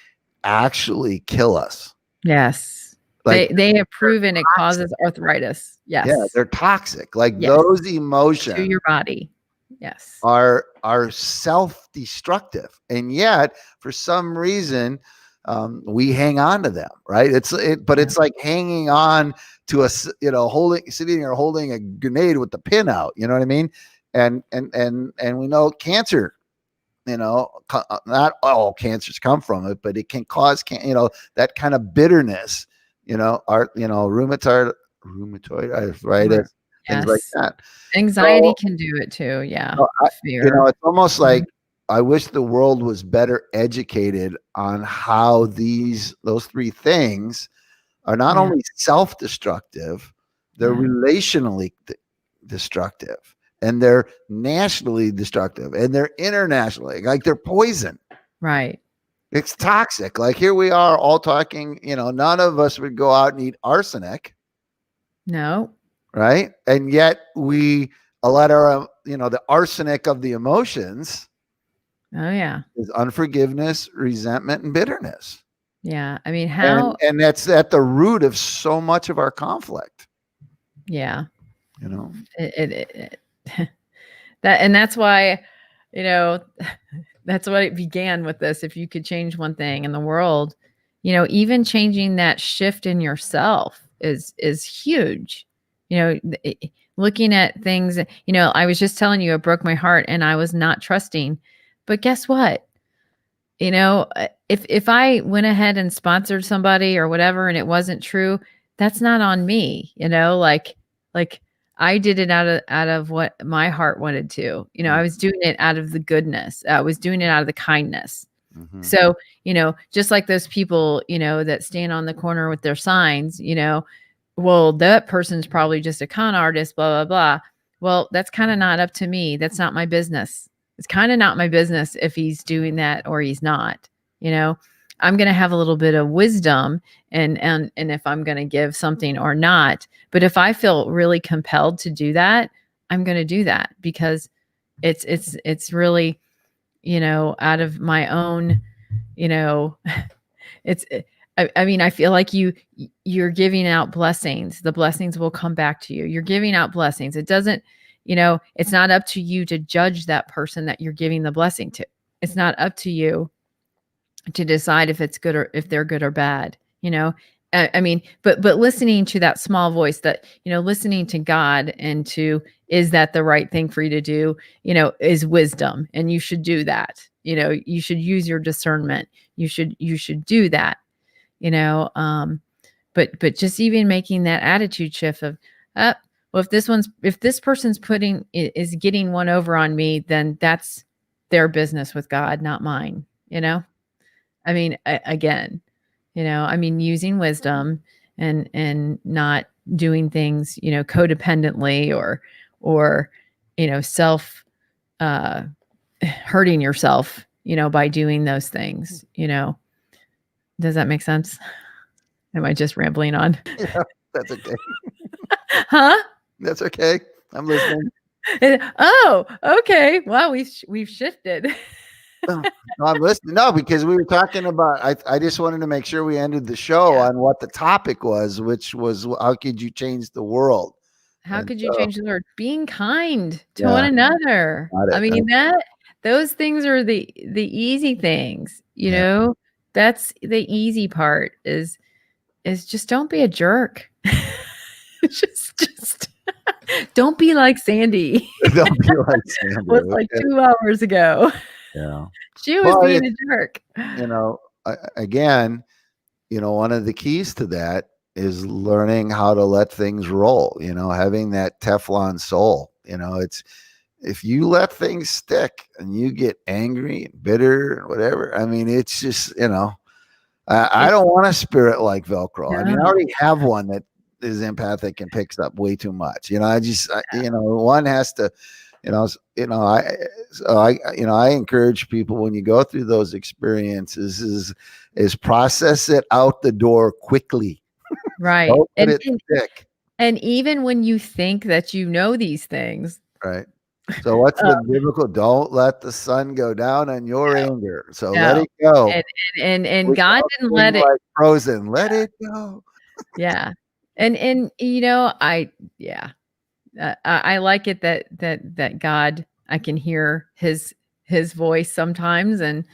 actually kill us. Yes. Like, They have they're proven it toxic. causes arthritis. Yeah, Yes. they're toxic. Like, Yes. those To emotions your body. Yes. are self-destructive, and yet for some reason we hang on to them, right? But Yeah. it's like hanging on to sitting there holding a grenade with the pin out, you know what I mean? And we know cancer, not all cancers come from it, but it can cause that kind of bitterness, rheumatoid arthritis, things like Yes. that. Anxiety So can do it too. Yeah. so Fear. it's almost Mhm. like I wish the world was better educated on how those three things are not Yeah. only self-destructive, they're Yeah. relationally destructive, and they're nationally destructive, and they're internationally, like, they're poison. Right. It's toxic. Like, here we are all talking, none of us would go out and eat arsenic, No. right? And yet we let our, the arsenic of the emotions Oh, yeah. is unforgiveness, resentment, and bitterness. Yeah. I mean, And that's at the root of so much of our conflict. Yeah. You know, that's why, that's what it began with this. If you could change one thing in the world, even changing that shift in yourself is huge. Looking at things, I was just telling you, it broke my heart and I was not trusting. But guess what? If I went ahead and sponsored somebody or whatever and it wasn't true, that's not on me, like I did it out of what my heart wanted to. I was doing it out of the goodness. I was doing it out of the kindness. mm-hmm. So, just like those people, that stand on the corner with their signs, well, that person's probably just a con artist, blah, blah, blah. Well, that's kind of not up to me. That's not my business. It's kind of not my business if he's doing that or he's not. I'm going to have a little bit of wisdom and if I'm going to give something or not. But if I feel really compelled to do that, I'm going to do that because it's really, out of my own, it's I mean, I feel like you're giving out blessings. The blessings will come back to you. You're giving out blessings. It doesn't, it's not up to you to judge that person that you're giving the blessing to. It's not up to you to decide if it's good or if they're good or bad. I mean, but listening to that small voice, that listening to God and to, is that the right thing for you to do, is wisdom, and you should do that. You should use your discernment. You should do that. But just even making that attitude shift of, well, if this person's is getting one over on me, then that's their business with God, not mine. I mean, again, I mean, using wisdom and not doing things, codependently or, self, hurting yourself, by doing those things. Does that make sense? Am I just rambling on? Yeah, that's okay. Huh? That's okay. I'm listening. Oh, okay. Wow, we've shifted. No, I'm listening. No, because we were talking about. I just wanted to make sure we ended the show on what the topic was, which was how could you change the world? How And could you change the world? Being kind to yeah, one another. I mean, That's those things are the easy things, you know? That's the easy part is just don't be a jerk. just don't be like Sandy. Don't be like Sandy. Was like 2 hours ago. Yeah. She was being a jerk. You know, again, you know, one of the keys to that is learning how to let things roll, you know, having that Teflon soul. You know, it's if you let things stick and you get angry and bitter and whatever, I mean, it's just, you know, I don't want a spirit like Velcro. No. I mean, I already have one that is empathic and picks up way too much. You know, you know, one has to, I encourage people when you go through those experiences is process it out the door quickly. Right. Don't let it stick. And even when you think that you know these things. Right. So what's the biblical? Don't let the sun go down on your anger. So let it go. And God didn't let it like Frozen. Let it go. Yeah. And you know, I like it that God, I can hear his voice sometimes and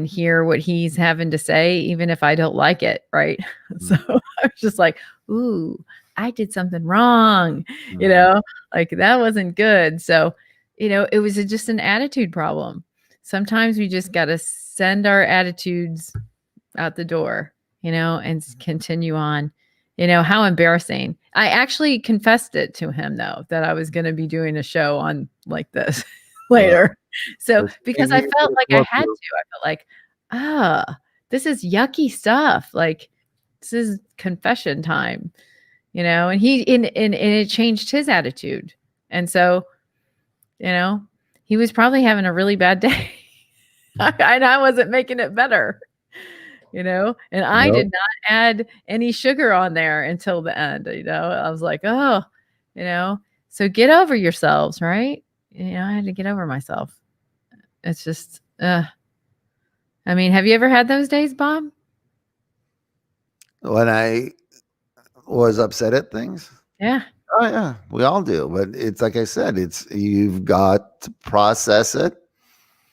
hear what he's having to say, even if I don't like it. Right. So I was just like, ooh, I did something wrong, you know, like that wasn't good. So, you know, it was just an attitude problem. Sometimes we just got to send our attitudes out the door, you know, and continue on. You know, how embarrassing. I actually confessed it to him, though, that I was going to be doing a show on like this later. So, because I felt like I had to. I felt like, this is yucky stuff. Like, this is confession time, you know, and and it changed his attitude. And so, you know, he was probably having a really bad day. And I wasn't making it better. You know, and I did not add any sugar on there until the end. You know, I was like, oh, you know, so get over yourselves, right? You know, I had to get over myself. It's just, I mean, have you ever had those days, Bob? When I was upset at things? Yeah. Oh yeah, we all do. But it's like I said, you've got to process it,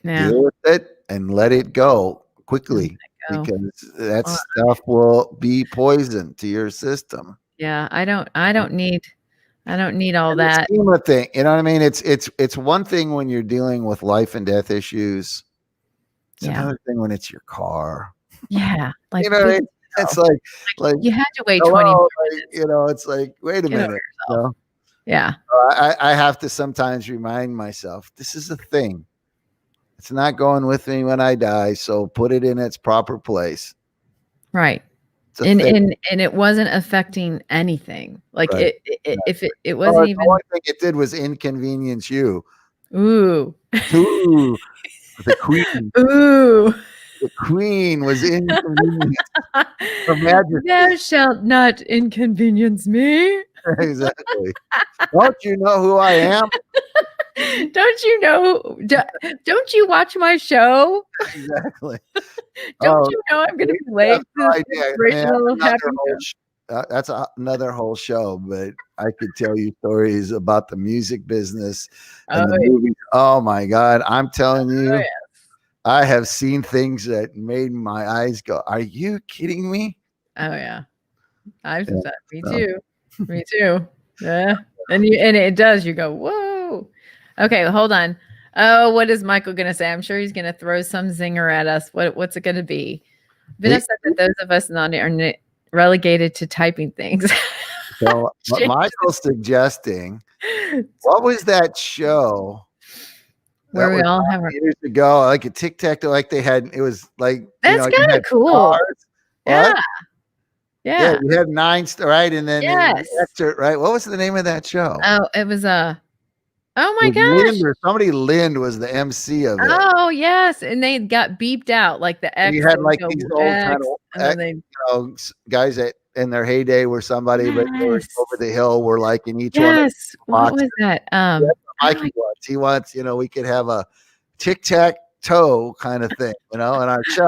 deal with it, and let it go quickly. Because that stuff will be poison to your system. Yeah, I don't need all that. Thing, you know what I mean? It's one thing when you're dealing with life and death issues. It's another thing when it's your car. Yeah, like you know what I mean? It's like you had to wait 20 minutes. You know, it's like, wait a minute. You know? Yeah. I have to sometimes remind myself, this is a thing. It's not going with me when I die, so put it in its proper place. Right. And it wasn't affecting anything. Like if it wasn't even. The only thing it did was inconvenience you. Ooh. Ooh. The queen. Ooh. The queen was inconvenienced. Imagine. Thou shalt not inconvenience me. Exactly. Don't you know who I am? Don't you know? Don't you watch my show? Exactly. Don't you know I'm going to be late? That's another whole show, but I could tell you stories about the music business and the movies. Oh my God. I'm telling you, I have seen things that made my eyes go, are you kidding me? Oh yeah. I've said me too. Me too. Yeah. And it does, you go, whoa. Okay, hold on. Oh, what is Michael going to say? I'm sure he's going to throw some zinger at us. What's it going to be? Vanessa said that those of us are relegated to typing things. So Michael's suggesting, what was that show? Where we all have years ago, like a Tic Tac, like they had, it was like, that's kind of cool. Yeah. Yeah, you had 9, right? And then right? What was the name of that show? Oh, it was Oh my Lind gosh. or somebody Lind was the MC of it. Oh, yes, and they got beeped out, like the X, You they had, would like, go these old kind X, of and then they guys that in their heyday were somebody, but they were Yes. over the hill, were, like, in each one of the Yes. What was boxes. that? That's what Oh Mikey my wants. He wants, we could have a tic-tac-toe kinda thing, in our show.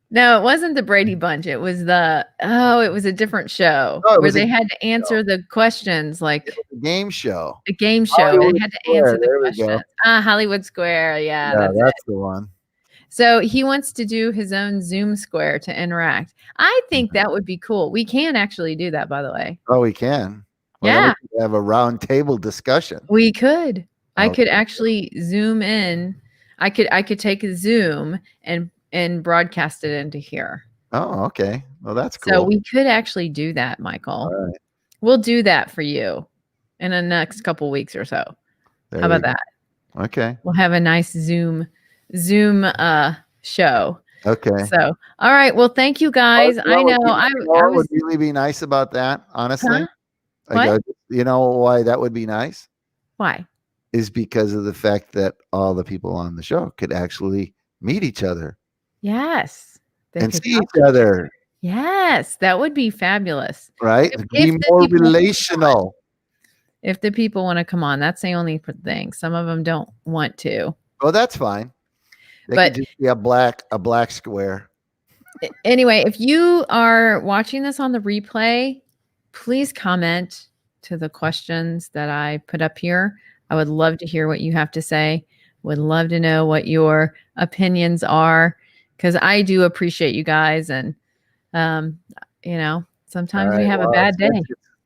No, it wasn't the Brady Bunch, it was it was a different show No, it where was a they had to game show. answer the questions, It like was a game show. a game show, and Hollywood they had to answer Square, the there we questions. go. Hollywood Square, yeah, Yeah, that's it. that's the one. So, he wants to do his own Zoom Square to interact. I think that would be cool. We can actually do that, by the way. Oh, we can? Well, then we Yeah. could have a round table discussion. We could. I could Okay. actually zoom in. I could take a Zoom and broadcast it into here. Oh, okay. Well, that's So, cool. we could actually do that, Michael. Alright. We'll do that for you in the next couple weeks or so. There How we about go. that? Okay. We'll have a nice Zoom show. Okay. So, all right. Well, thank you guys. I know I what was would really be nice about that, honestly? Huh? I What? go, you know why that would be nice? Why? Is because of the fact that all the people on the show could actually meet each other Yes. They and could see talk each to each other, other. Yes, that would be fabulous. right? If Be the more people wanna come on. relational. If the people wanna come on, that's the only thing. Some of them don't want to. Oh, that's fine. They But could just be a black square. Anyway, if you are watching this on the replay, please comment to the questions that I put up here. I would love to hear what you have to say. Would love to know what your opinions are, because I do appreciate you guys, and sometimes we Alright, have a well, bad day.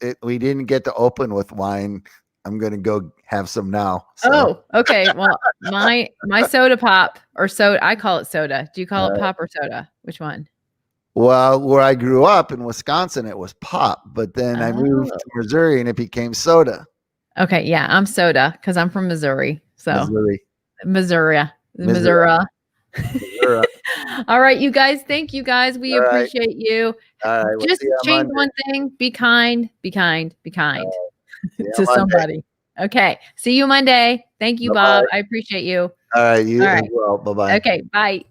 since we didn't get to open with wine, I'm gonna go have some now. So Oh, okay. Well, my soda pop or soda, I call it soda. Do you call it pop or soda? Which one? well, where I grew up in Wisconsin, it was pop, but then I moved to Missouri and it became soda. Okay, yeah, I'm soda because I'm from Missouri. So Missouri. All right, you guys. Thank you guys. We appreciate you. All right, Just change one thing. Be kind. Be kind. Be kind to somebody. Okay. See you Monday. Thank you, Bob. I appreciate you. All right. You as well. Bye-bye. Okay. Bye.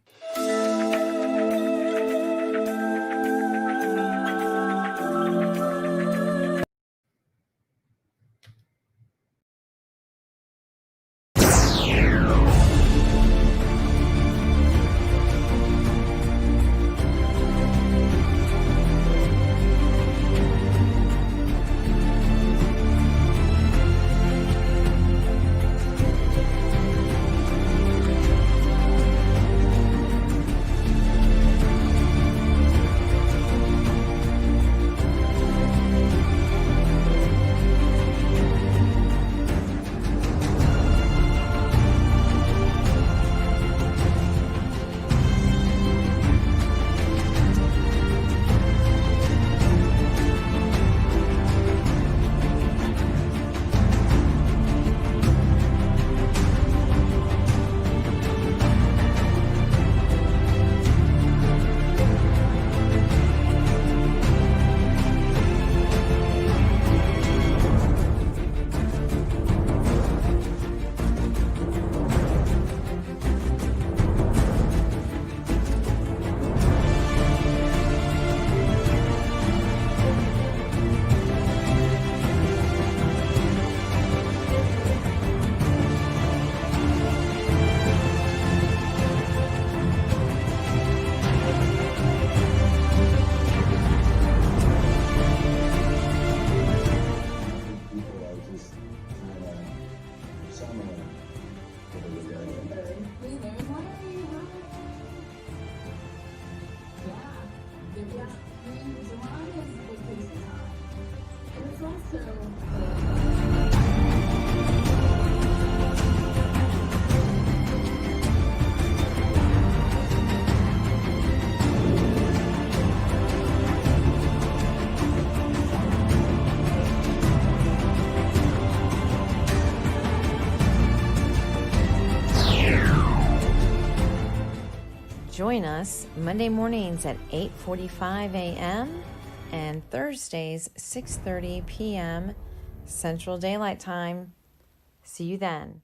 Join us Monday mornings at 8:45 a.m. and Thursdays 6:30 p.m. Central Daylight Time. See you then.